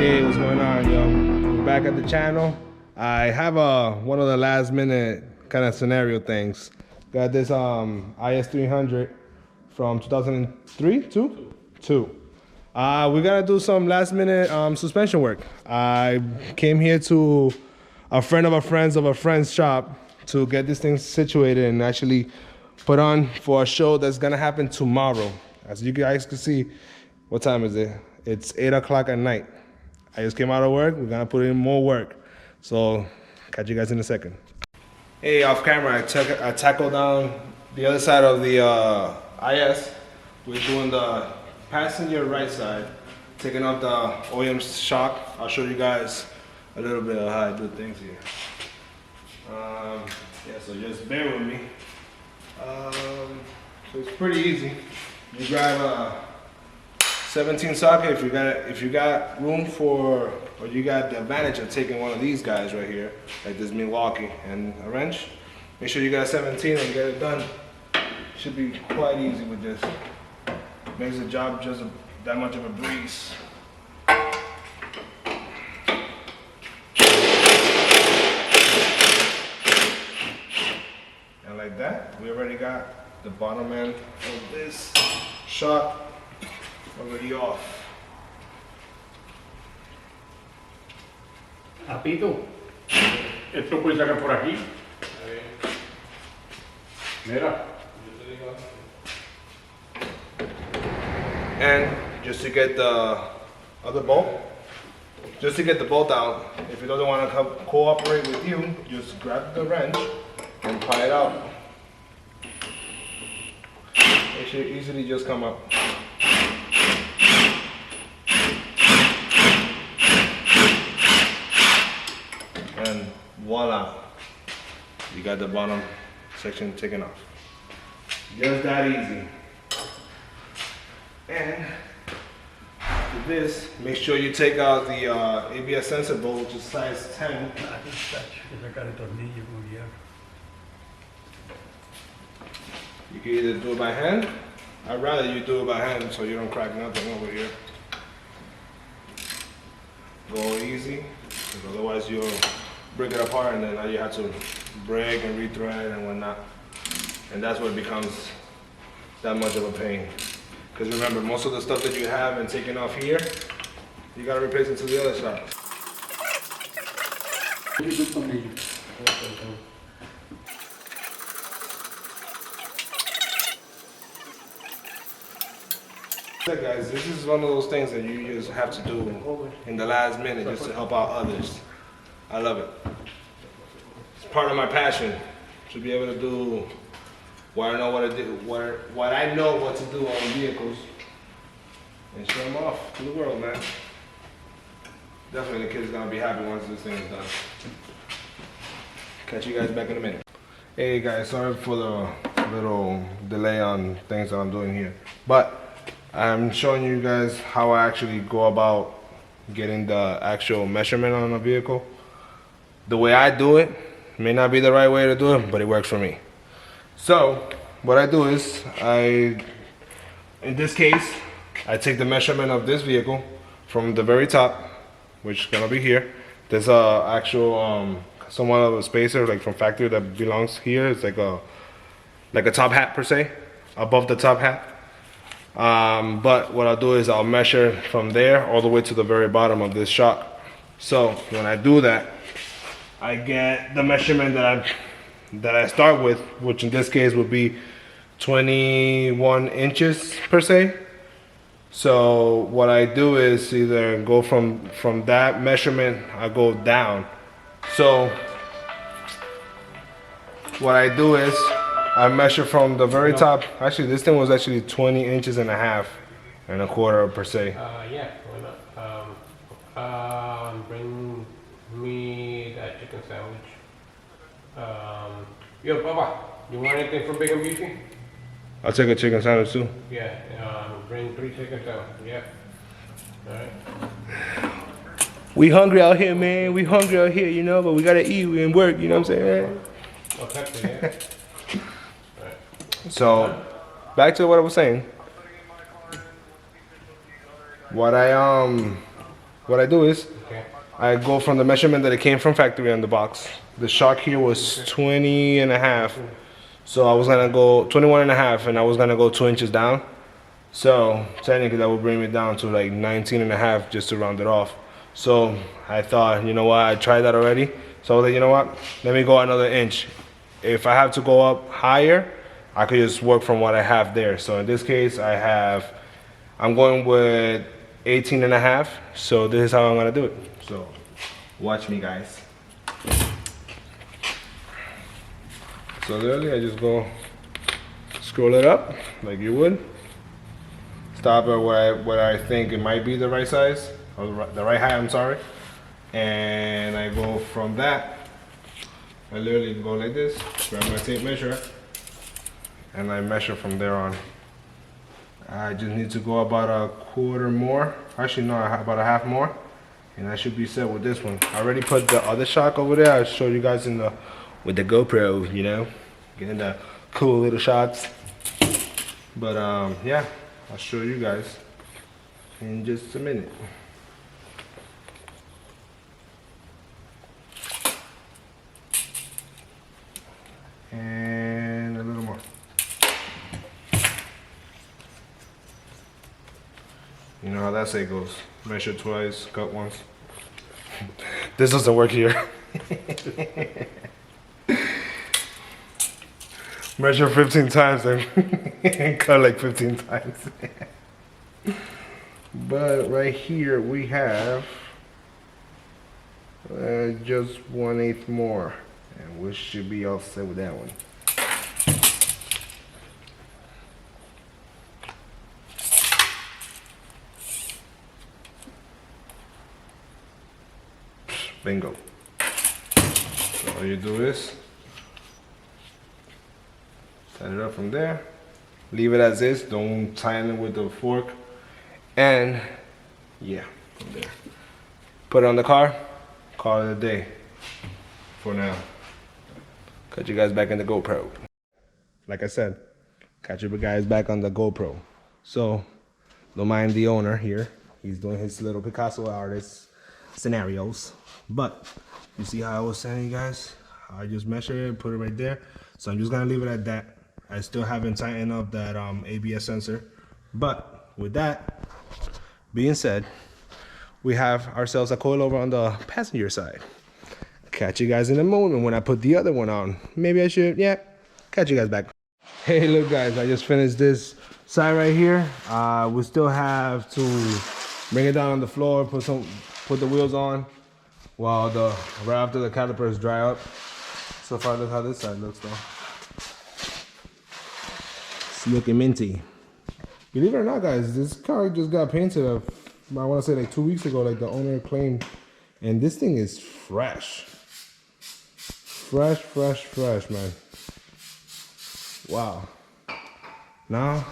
Hey, what's going on, yo? We're back at the channel. I have one of the last minute kind of scenario things. Got this IS300 from 2003, two. We're gonna do some last minute suspension work. I came here to a friend of a friend's shop to get this thing situated and actually put on for a show that's gonna happen tomorrow. As you guys can see, what time is it? It's 8 o'clock at night. I just came out of work. We're gonna put in more work. So, catch you guys in a second. Hey, off camera, I tackled down the other side of the IS. We're doing the passenger right side, taking off the OEM shock. I'll show you guys a little bit of how I do things here. Yeah, so just bear with me. So it's pretty easy. You grab a 17 socket if you got room for, or you got the advantage of taking one of these guys right here, like this Milwaukee, and a wrench. Make sure you got 17 and get it done. Should be quite easy with this. Makes the job just that much of a breeze. And like that, we already got the bottom end of this shock already off. Apito, esto puede sacar por aquí. Mira. And just to get the other bolt, out, if it doesn't want to cooperate with you, just grab the wrench and pry it out. It should easily just come up. And voila, you got the bottom section taken off. Just that easy. And after this, make sure you take out the ABS sensor bolt, which is size 10. You can either do it by hand. I'd rather you do it by hand so you don't crack nothing over here. Go easy, because otherwise you'll break it apart and then now you have to break and rethread and whatnot. And that's what becomes that much of a pain. Because remember, most of the stuff that you have and taking off here, you gotta replace it to the other side. Guys, this is one of those things that you just have to do in the last minute just to help out others. I love it. It's part of my passion to be able to do what I know what to do, what I know what to do on vehicles, and show them off to the world, man. Definitely the kid's gonna be happy once this thing is done. Catch you guys back in a minute. Hey guys, sorry for the little delay on things that I'm doing here, but I'm showing you guys how I actually go about getting the actual measurement on a vehicle. The way I do it may not be the right way to do it, but it works for me. So what I do is in this case, I take the measurement of this vehicle from the very top, which is gonna be here. There's a actual somewhat of a spacer like from factory that belongs here. It's like a top hat per se, above the top hat. But what I'll do is I'll measure from there all the way to the very bottom of this shock. So when I do that, I get the measurement that I start with, which in this case would be 21 inches per se. So what I do is either go from that measurement, I go down. So what I do is I measure from the very top. Actually, this thing was actually 20 inches and a half and a quarter per se. Yeah, why not? Bring me that chicken sandwich. Yo, Papa, you want anything from Big and Beefy? I'll take a chicken sandwich too. Yeah, bring 3 chicken sandwiches. Yeah. All right. We hungry out here, man. We hungry out here, you know, but we gotta eat and work, you know what I'm saying? Oh, Pepsi, yeah. So, back to what I was saying. What what I do is Okay. I go from the measurement that it came from factory on the box. The shock here was 20 and a half. So I was gonna go 21 and a half and I was gonna go 2 inches down. So technically that would bring me down to like 19 and a half just to round it off. So I thought, you know what, I tried that already. So I was like, you know what, let me go another inch. If I have to go up higher, I could just work from what I have there. So in this case, I'm going with 18 and a half. So this is how I'm gonna do it. So watch me, guys. So literally I just go scroll it up like you would. Stop at where I think it might be the right size, or the right height, I'm sorry. And I go from that, I literally go like this, grab my tape measure, and I measure from there on. I just need to go about a quarter more, actually no, about a half more, and I should be set with this one. I already put the other shock over there. I showed you guys with the GoPro, you know, getting the cool little shots. But yeah, I'll show you guys in just a minute. And a little more. You know how that say goes. Measure twice, cut once. This doesn't work here. Measure 15 times and cut like 15 times. But right here we have just 1/8 more. And we should be all set with that one. Bingo. So all you do is set it up from there. Leave it as is. Don't tighten it with the fork. And yeah, from there. Put it on the car. Call it a day for now. Cut you guys back in the GoPro. Like I said, got you guys back on the GoPro. So, don't mind the owner here. He's doing his little Picasso artist scenarios. But, you see how I was saying, you guys? I just measured it, put it right there. So I'm just gonna leave it at that. I still haven't tightened up that ABS sensor. But, with that being said, we have ourselves a coilover on the passenger side. Catch you guys in a moment when I put the other one on. Maybe I should, yeah, catch you guys back. Hey, look guys, I just finished this side right here. We still have to bring it down on the floor, put the wheels on while right after the calipers dry up. So far, look how this side looks though. It's looking minty. Believe it or not, guys, this car just got painted up, I want to say like 2 weeks ago, like the owner claimed. And this thing is fresh. Fresh, man. Wow. Now,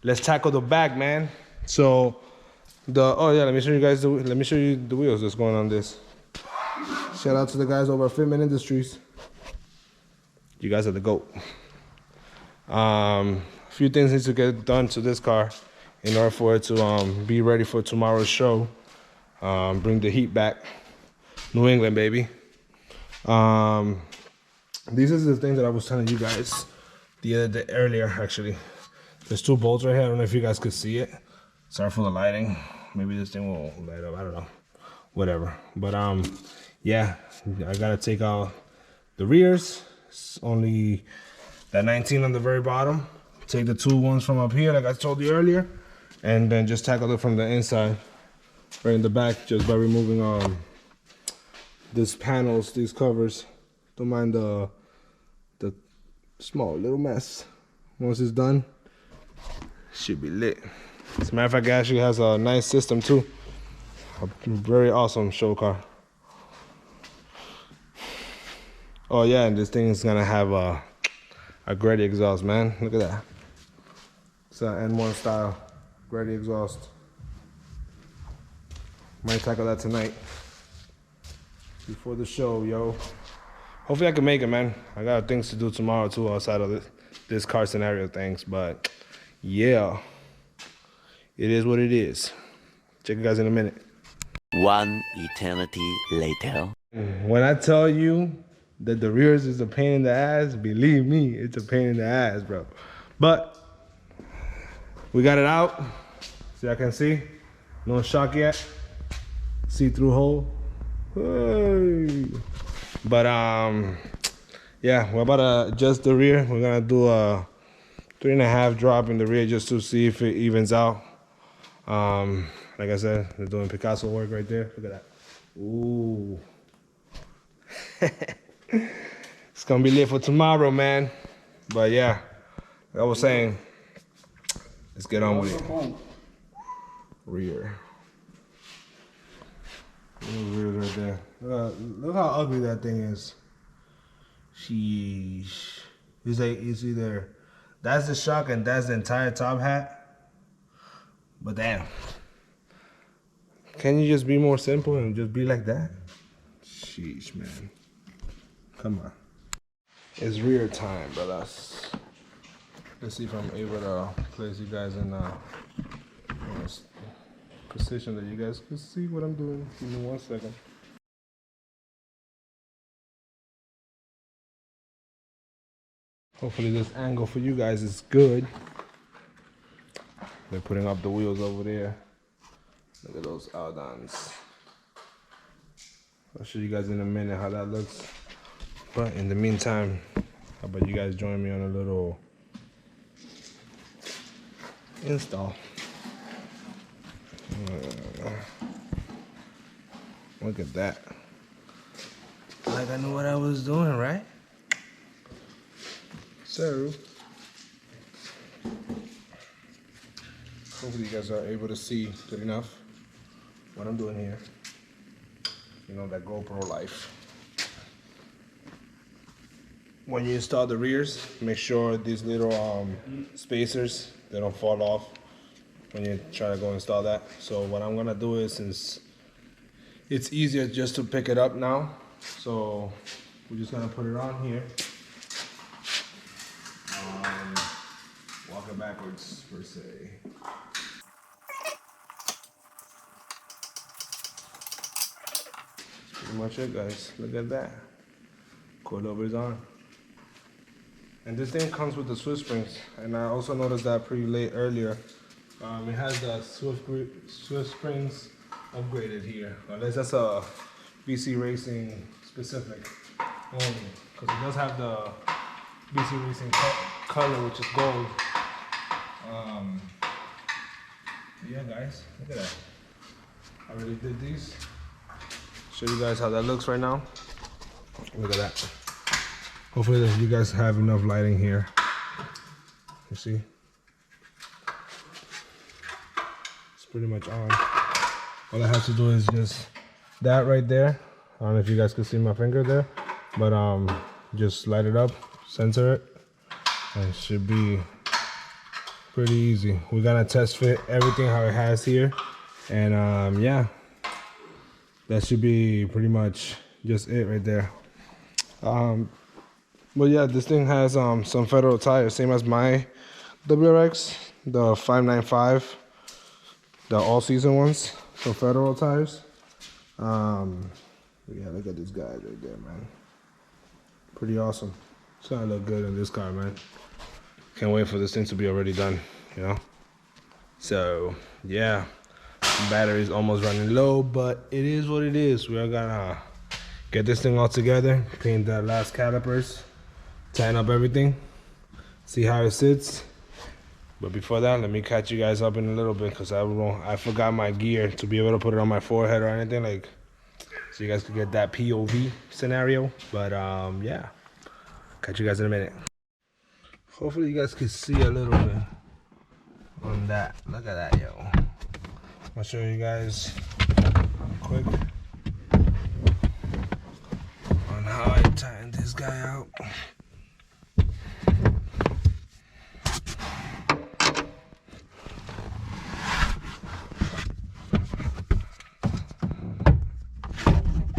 let's tackle the back, man. So, oh yeah, let me show you guys the wheels that's going on this. Shout out to the guys over at Fitment Industries. You guys are the GOAT. A few things need to get done to this car in order for it to be ready for tomorrow's show. Bring the heat back. New England, baby. These are the things that I was telling you guys the other day, earlier, actually. There's 2 bolts right here. I don't know if you guys could see it. Sorry for the lighting. Maybe this thing will light up. I don't know. Whatever. But yeah, I gotta take out the rears. It's only that 19 on the very bottom. Take the 2 ones from up here, like I told you earlier, and then just tackle it from the inside, right in the back, just by removing these panels, these covers. Don't mind the small little mess. Once it's done, should be lit. As a matter of fact, it actually has a nice system too. A very awesome show car. Oh yeah, and this thing is gonna have a Gretty exhaust, man. Look at that. It's an N1 style Gretty exhaust. Might tackle that tonight before the show, yo. Hopefully I can make it, man. I got things to do tomorrow too outside of this car scenario things, but yeah, it is what it is. Check you guys in a minute. One eternity later. When I tell you that the rears is a pain in the ass, believe me, it's a pain in the ass, bro. But we got it out. So y'all can see. No shock yet. See-through hole. Hey. But yeah, we're about to adjust the rear. We're gonna do a 3.5 drop in the rear just to see if it evens out. Like I said, they're doing Picasso work right there. Look at that. Ooh. It's gonna be lit for tomorrow, man. But yeah, like I was saying, let's get on with it. Rear. Rear right there. Look how ugly that thing is. Sheesh. It's either that's the shock and that's the entire top hat. But damn. Can you just be more simple and just be like that? Sheesh, man. Come on. It's rear time, brothers. Let's see if I'm able to place you guys in a position that you guys can see what I'm doing. Give me 1 second. Hopefully this angle for you guys is good. They're putting up the wheels over there. Look at those Aldons. I'll show you guys in a minute how that looks. But in the meantime, how about you guys join me on a little install. Look at that. Like I knew what I was doing, right? So, hopefully you guys are able to see good enough what I'm doing here. You know, that GoPro life. When you install the rears, make sure these little spacers, they don't fall off when you try to go install that. So what I'm gonna do is, since it's easier just to pick it up now, so we're just gonna put it on here. Walk it backwards per se. That's pretty much it, guys. Look at that. Coilovers on. And this thing comes with the Swiss springs, and I also noticed that pretty late earlier. It has the Swiss springs upgraded here, unless that's a BC Racing specific only, because it does have the BC Racing color, which is gold. Yeah, guys, look at that. I already did these. Show you guys how that looks right now. Look at that. Hopefully you guys have enough lighting here. You see? It's pretty much on. All I have to do is just that right there. I don't know if you guys can see my finger there, but just light it up, center it, and it should be pretty easy. We're gonna test fit everything how it has here, and yeah, that should be pretty much just it right there. But yeah, this thing has some Federal tires, same as my WRX, the 595, the all-season ones, so Federal tires. Yeah, look at this guy right there, man. Pretty awesome. It's gonna look good in this car, man. Can't wait for this thing to be already done, you know? So, yeah. Battery's almost running low, but it is what it is. We're gonna get this thing all together, paint the last calipers, tighten up everything, see how it sits. But before that, let me catch you guys up in a little bit, because I forgot my gear to be able to put it on my forehead or anything, like, so you guys could get that POV scenario. But yeah, catch you guys in a minute. Hopefully you guys can see a little bit on that. Look at that, yo. I'll show you guys quick on how I tighten this guy out.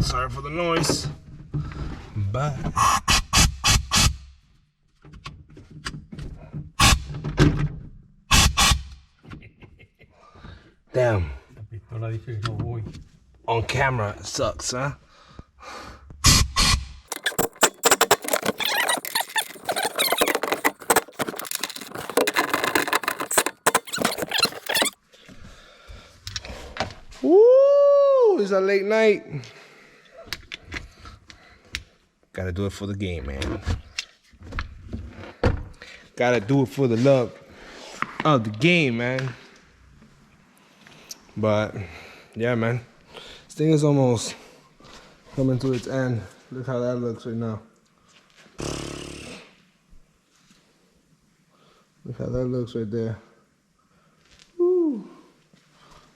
Sorry for the noise, but damn. La pistola dice no voy. on camera sucks, huh? Woo! It's a late night. Gotta do it for the game, man. Gotta do it for the love of the game, man. But yeah, man, this thing is almost coming to its end. Look how that looks right now. Look how that looks right there. Woo.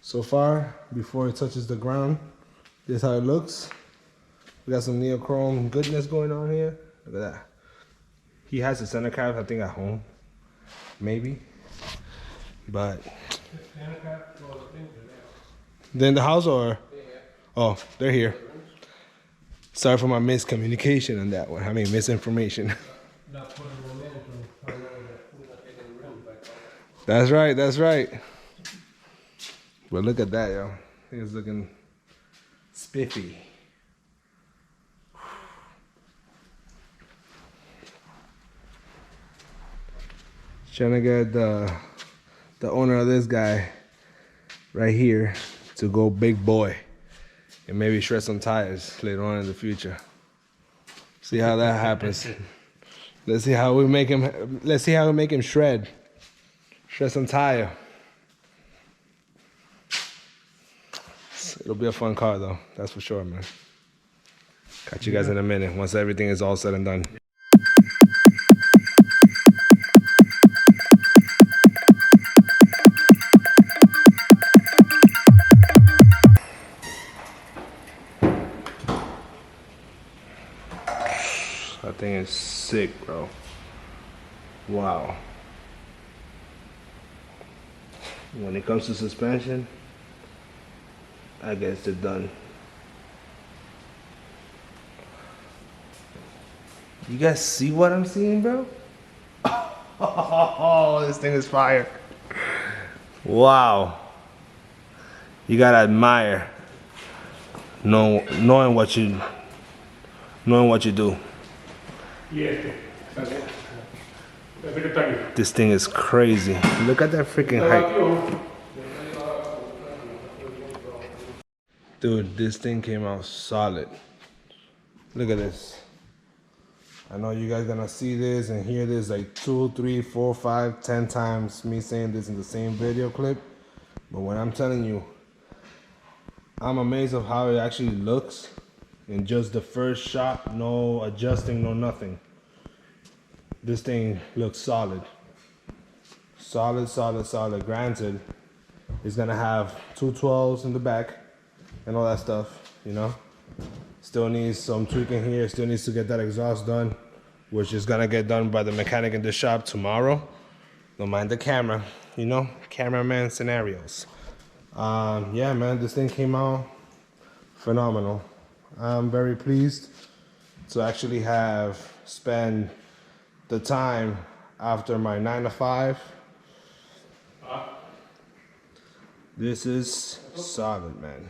So far, before it touches the ground, this is how it looks. We got some neochrome goodness going on here. Look at that. He has the center caps, I think, at home. Maybe. But they're in the house, or? Oh, they're here. Sorry for my miscommunication on that one. I mean, misinformation. That's right, that's right. But look at that, yo. It's looking spiffy. Trying to get the owner of this guy right here to go big boy and maybe shred some tires later on in the future. See how that happens. Let's see how we make him. Let's see how we make him shred some tire. It'll be a fun car though, that's for sure, man. Catch you guys in a minute once everything is all said and done. That thing is sick, bro. Wow. When it comes to suspension, I guess they're done. You guys see what I'm seeing, bro? Oh, this thing is fire. Wow. You gotta admire knowing what you do. This thing is crazy. Look at that freaking height. Dude, this thing came out solid. Look at this. I know you guys gonna see this and hear this like 2, 3, 4, 5, 10 times me saying this in the same video clip. But when I'm telling you, I'm amazed of how it actually looks in just the first shot. No adjusting, no nothing. This thing looks solid. Solid, solid, solid. Granted, it's gonna have 212s in the back and all that stuff, you know. Still needs some tweaking here. Still needs to get that exhaust done, which is gonna get done by the mechanic in the shop tomorrow. Don't mind the camera, you know, cameraman scenarios. Yeah, man, this thing came out phenomenal. I'm very pleased to actually have spent the time after my 9 to 5. This is solid, man.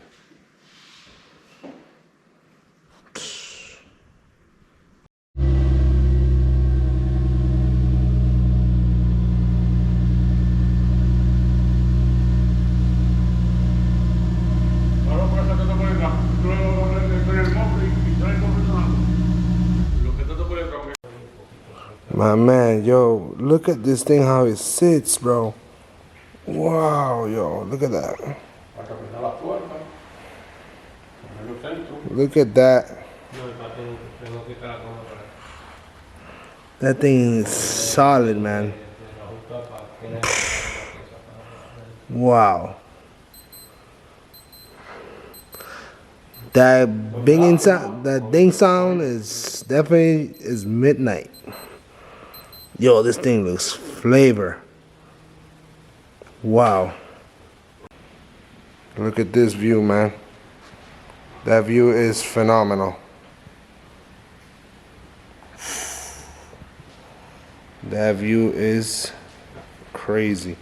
My man, yo, look at this thing, how it sits, bro. Wow, yo, look at that. Look at that. That thing is solid, man. Wow. That binging sound, that ding sound is definitely is midnight. Yo, this thing looks flavor. Wow. Look at this view, man. That view is phenomenal. That view is crazy.